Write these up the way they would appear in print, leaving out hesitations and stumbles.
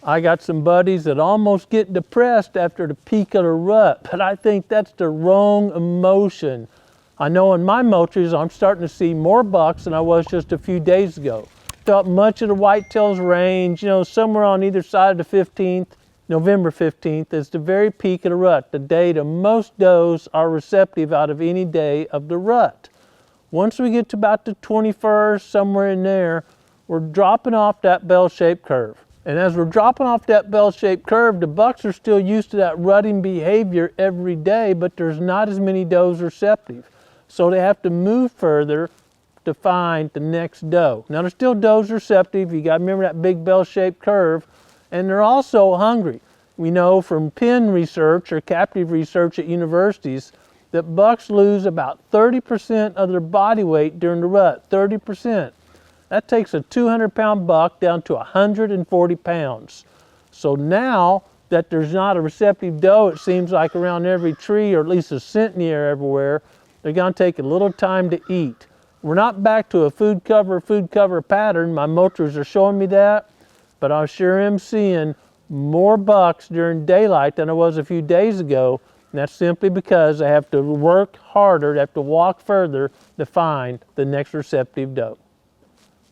I got some buddies that almost get depressed after the peak of the rut, but I think that's the wrong emotion. I know in my moultries I'm starting to see more bucks than I was just a few days ago. Felt much of the whitetails range, somewhere on either side of the 15th. November 15th is the very peak of the rut, the day the most does are receptive out of any day of the rut. Once we get to about the 21st, somewhere in there, we're dropping off that bell-shaped curve. And as we're dropping off that bell-shaped curve, the bucks are still used to that rutting behavior every day, but there's not as many does receptive. So they have to move further to find the next doe. Now there's still does receptive. You got to remember that big bell-shaped curve. And they're also hungry. We know from pen research or captive research at universities that bucks lose about 30% of their body weight during the rut, 30%. That takes a 200-pound buck down to 140 pounds. So now that there's not a receptive doe, it seems like around every tree, or at least a scent in the air everywhere, they're gonna take a little time to eat. We're not back to a food cover pattern. My moultries are showing me that. But I sure am seeing more bucks during daylight than I was a few days ago. And that's simply because they have to work harder, they have to walk further to find the next receptive doe.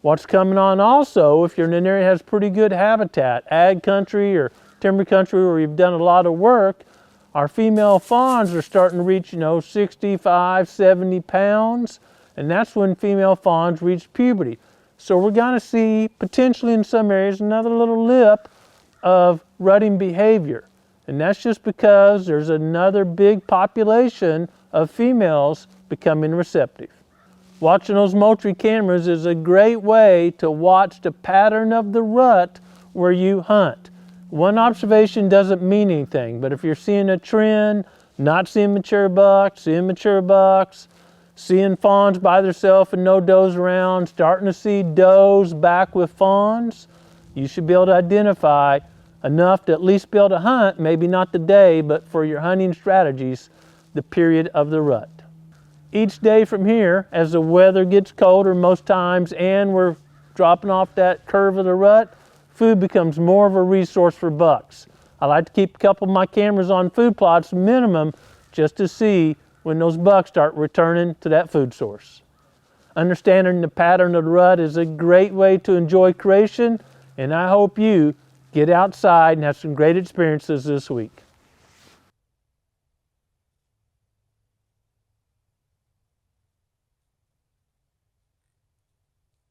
What's coming on also, if you're in an area that has pretty good habitat, ag country or timber country where you've done a lot of work, our female fawns are starting to reach, 65, 70 pounds. And that's when female fawns reach puberty. So we're going to see, potentially in some areas, another little lip of rutting behavior. And that's just because there's another big population of females becoming receptive. Watching those moultrie cameras is a great way to watch the pattern of the rut where you hunt. One observation doesn't mean anything, but if you're seeing a trend, not seeing mature bucks, seeing mature bucks, seeing fawns by themselves and no does around, starting to see does back with fawns, you should be able to identify enough to at least be able to hunt, maybe not the day, but for your hunting strategies, the period of the rut. Each day from here, as the weather gets colder most times and we're dropping off that curve of the rut, food becomes more of a resource for bucks. I like to keep a couple of my cameras on food plots minimum just to see when those bucks start returning to that food source. Understanding the pattern of the rut is a great way to enjoy creation, and I hope you get outside and have some great experiences this week.